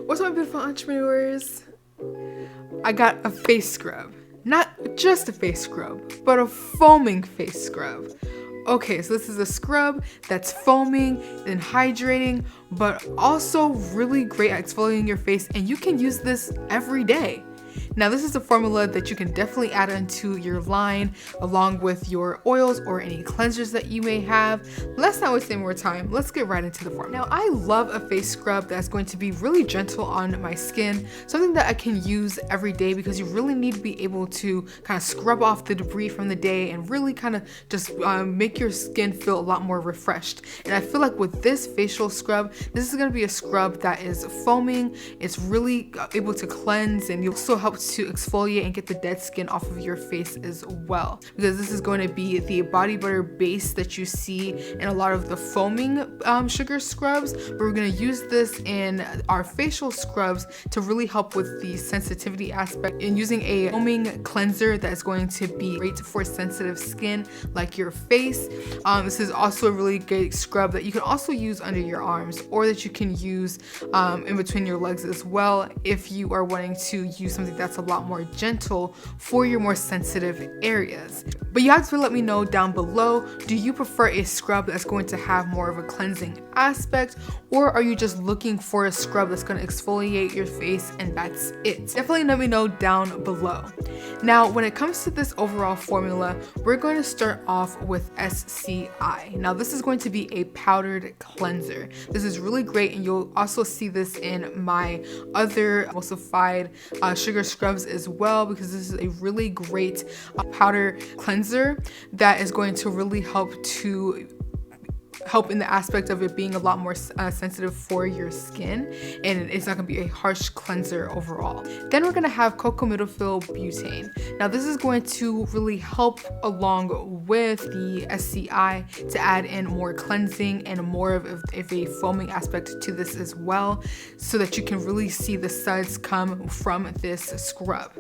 What's up, my beautiful entrepreneurs? I got a face scrub. Not just a face scrub, but a foaming face scrub. Okay, so this is a scrub that's foaming and hydrating, but also really great at exfoliating your face, and you can use this every day. Now, this is a formula that you can definitely add into your line along with your oils or any cleansers that you may have. Let's not waste any more time. Let's get right into the formula. Now, I love a face scrub that's going to be really gentle on my skin, something that I can use every day because you really need to be able to kind of scrub off the debris from the day and really kind of just make your skin feel a lot more refreshed. And I feel like with this facial scrub, this is going to be a scrub that is foaming. It's really able to cleanse, and you'll also help to exfoliate and get the dead skin off of your face as well, because this is going to be the body butter base that you see in a lot of the foaming sugar scrubs, but we're going to use this in our facial scrubs to really help with the sensitivity aspect, and using a foaming cleanser that is going to be great for sensitive skin like your face. This is also a really great scrub that you can also use under your arms, or that you can use in between your legs as well if you are wanting to use something that's a lot more gentle for your more sensitive areas. But you have to let me know down below, do you prefer a scrub that's going to have more of a cleansing aspect, or are you just looking for a scrub that's going to exfoliate your face and that's it? Definitely let me know down below. Now, when it comes to this overall formula, we're going to start off with SCI. Now, this is going to be a powdered cleanser. This is really great, and you'll also see this in my other emulsified sugar scrubs as well, because this is a really great powder cleanser that is going to really help in the aspect of it being a lot more sensitive for your skin, and it's not going to be a harsh cleanser overall. Then we're going to have cocamidophyll butane. Now, this is going to really help along with the SCI to add in more cleansing and more of a foaming aspect to this as well, so that you can really see the suds come from this scrub.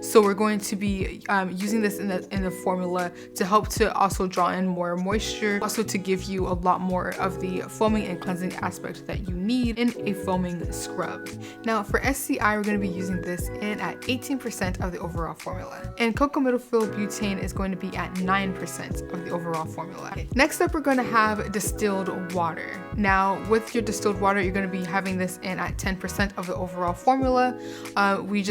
So we're going to be using this in the formula to help to also draw in more moisture, also to give you a lot more of the foaming and cleansing aspect that you need in a foaming scrub. Now, for SCI, we're going to be using this in at 18% of the overall formula, and cocamidophyll butane is going to be at 9% of the overall formula. Next up, we're going to have distilled water. Now, with your distilled water, you're going to be having this in at 10% of the overall formula. We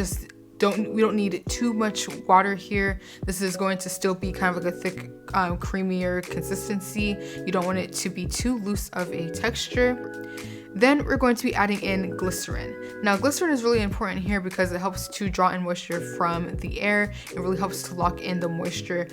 don't need too much water here. This is going to still be kind of like a thick, creamier consistency. You don't want it to be too loose of a texture. Then we're going to be adding in glycerin. Now, glycerin is really important here because it helps to draw in moisture from the air. It really helps to lock in the moisture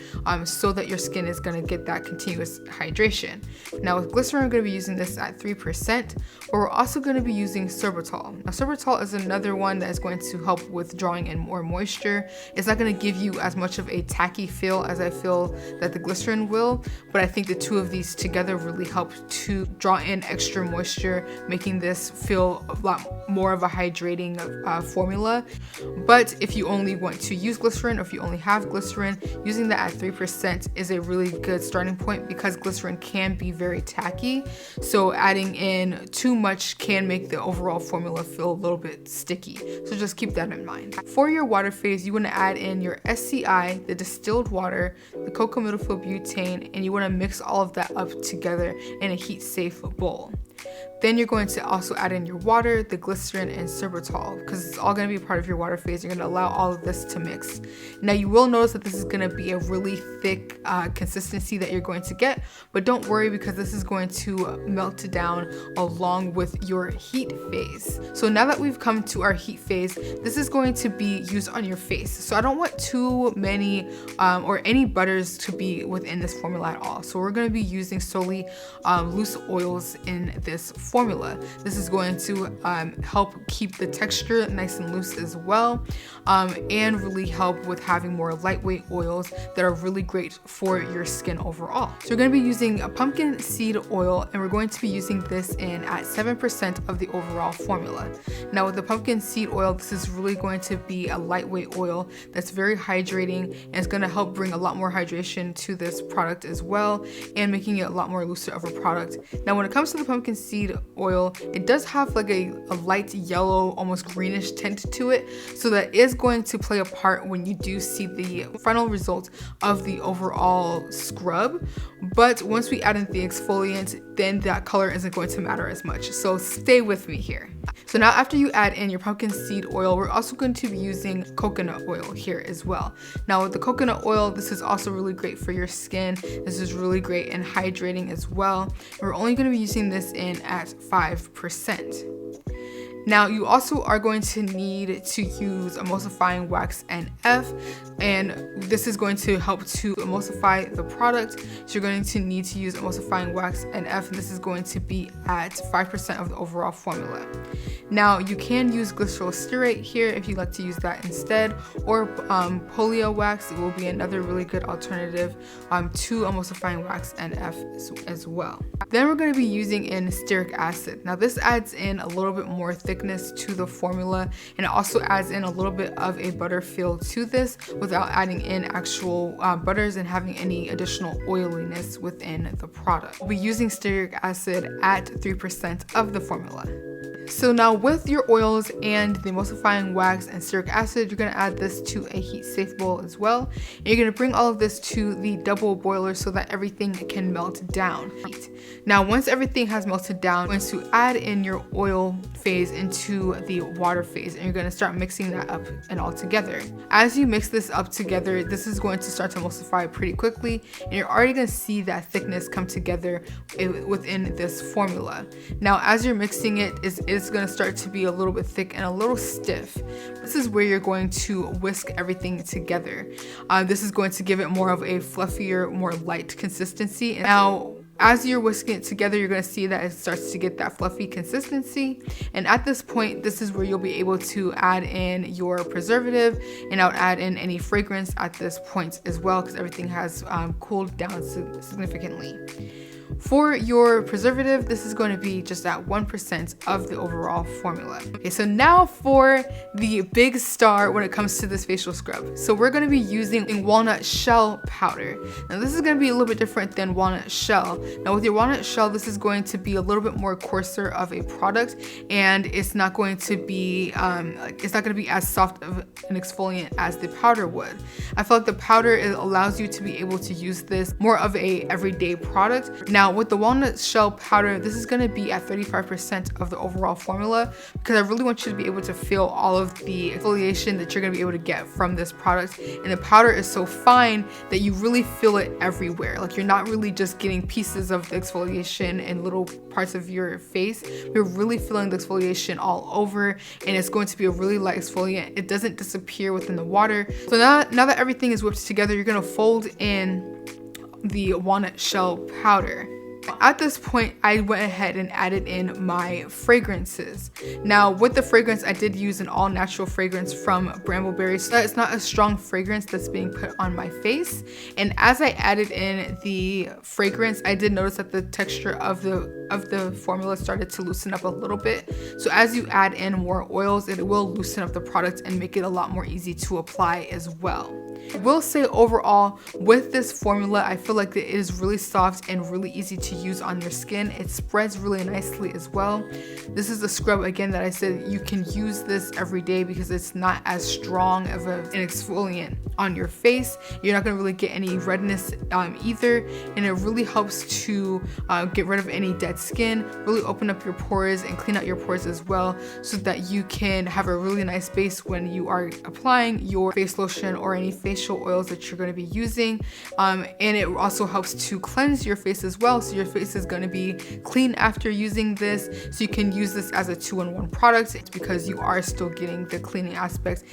so that your skin is going to get that continuous hydration. Now, with glycerin, we're going to be using this at 3%, but we're also going to be using sorbitol. Now, sorbitol is another one that is going to help with drawing in more moisture. It's not going to give you as much of a tacky feel as I feel that the glycerin will, but I think the two of these together really help to draw in extra moisture, making this feel a lot more of a hydrating formula. But if you only want to use glycerin, or if you only have glycerin, using that at 3% is a really good starting point, because glycerin can be very tacky. So adding in too much can make the overall formula feel a little bit sticky. So just keep that in mind. For your water phase, you want to add in your SCI, the distilled water, the cocamidophyll butane, and you want to mix all of that up together in a heat-safe bowl. Then you're going to also add in your water, the glycerin, and sorbitol, because it's all going to be part of your water phase. You're going to allow all of this to mix. Now, you will notice that this is going to be a really thick consistency that you're going to get, but don't worry, because this is going to melt down along with your heat phase. So now that we've come to our heat phase, this is going to be used on your face. So I don't want too many or any butters to be within this formula at all. So we're going to be using solely loose oils in this formula. This is going to help keep the texture nice and loose as well, and really help with having more lightweight oils that are really great for your skin overall. So we're going to be using a pumpkin seed oil, and we're going to be using this in at 7% of the overall formula. Now, with the pumpkin seed oil, this is really going to be a lightweight oil that's very hydrating, and it's going to help bring a lot more hydration to this product as well, and making it a lot more looser of a product. Now, when it comes to the pumpkin seed oil, it does have like a light yellow, almost greenish tint to it. So that is going to play a part when you do see the final result of the overall scrub. But once we add in the exfoliant, then that color isn't going to matter as much. So stay with me here. So now after you add in your pumpkin seed oil, we're also going to be using coconut oil here as well. Now with the coconut oil, this is also really great for your skin. This is really great and hydrating as well. We're only going to be using this in at 5%. Now you also are going to need to use emulsifying wax NF, and this is going to help to emulsify the product. So you're going to need to use emulsifying wax NF, and this is going to be at 5% of the overall formula. Now you can use glycerol stearate here if you'd like to use that instead, or polio wax will be another really good alternative to emulsifying wax NF as well. Then we're going to be using in stearic acid. Now this adds in a little bit more thickness to the formula, and it also adds in a little bit of a butter feel to this without adding in actual butters and having any additional oiliness within the product. We'll be using stearic acid at 3% of the formula. So now with your oils and the emulsifying wax and stearic acid, you're going to add this to a heat safe bowl as well. And you're going to bring all of this to the double boiler so that everything can melt down. Now once everything has melted down, you're going to add in your oil phase into the water phase, and you're going to start mixing that up and all together. As you mix this up together, this is going to start to emulsify pretty quickly, and you're already going to see that thickness come together within this formula. Now as you're mixing it, it's going to start to be a little bit thick and a little stiff. This is where you're going to whisk everything together. This is going to give it more of a fluffier, more light consistency. Now as you're whisking it together, you're going to see that it starts to get that fluffy consistency. And at this point, this is where you'll be able to add in your preservative, and I would add in any fragrance at this point as well, because everything has cooled down significantly. For your preservative, this is going to be just at 1% of the overall formula. Okay, so now for the big star when it comes to this facial scrub. So we're going to be using walnut shell powder. Now this is going to be a little bit different than walnut shell. Now with your walnut shell, this is going to be a little bit more coarser of a product, and it's not going to be as soft of an exfoliant as the powder would. I feel like the powder allows you to be able to use this more of a everyday product. Now with the walnut shell powder, this is going to be at 35% of the overall formula, because I really want you to be able to feel all of the exfoliation that you're going to be able to get from this product. And the powder is so fine that you really feel it everywhere. Like you're not really just getting pieces of the exfoliation in little parts of your face. You're really feeling the exfoliation all over, and it's going to be a really light exfoliant. It doesn't disappear within the water. So now that everything is whipped together, you're going to fold in the walnut shell powder. At this point, I went ahead and added in my fragrances. Now with the fragrance, I did use an all natural fragrance from Brambleberry, so that it's not a strong fragrance that's being put on my face. And as I added in the fragrance, I did notice that the texture of the formula started to loosen up a little bit. So as you add in more oils, it will loosen up the product and make it a lot more easy to apply as well. I will say overall, with this formula, I feel like it is really soft and really easy to use on your skin. It spreads really nicely as well. This is a scrub, again, that I said you can use this every day because it's not as strong of an exfoliant on your face. You're not going to really get any redness either, and it really helps to get rid of any dead skin, really open up your pores and clean out your pores as well, so that you can have a really nice base when you are applying your face lotion or any facial oils that you're going to be using. And it also helps to cleanse your face as well, so your face is going to be clean after using this. So you can use this as a 2-in-1 product because you are still getting the cleaning aspects,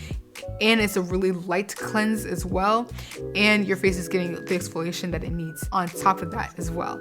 and it's a really light cleanse as well, and your face is getting the exfoliation that it needs on top of that as well.